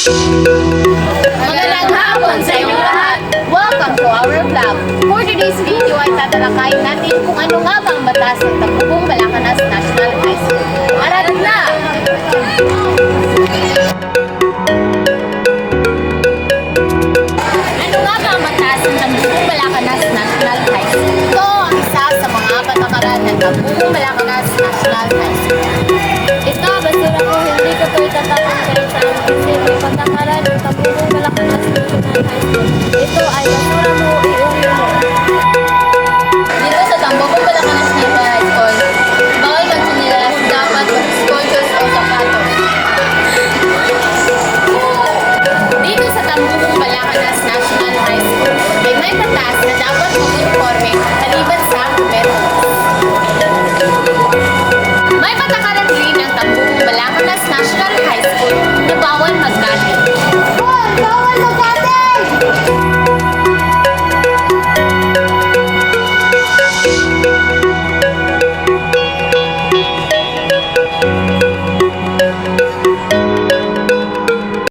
Magandang hapon sa inyong lahat! Welcome to our vlog. For today's video ay tatalakayin natin kung ano nga ba ang batas ng Tambugong Balacanas National High School. Arat na! Ano nga ba ang batas ng Tambugong Balacanas National High School? Ito ang isa sa mga patakaran ng Tambugong Balacanas National High School. Ito, basura ko, hindi ko ito itatapon kayo sa amin kasi may patakaran ng Tambugong Balacanas National High School.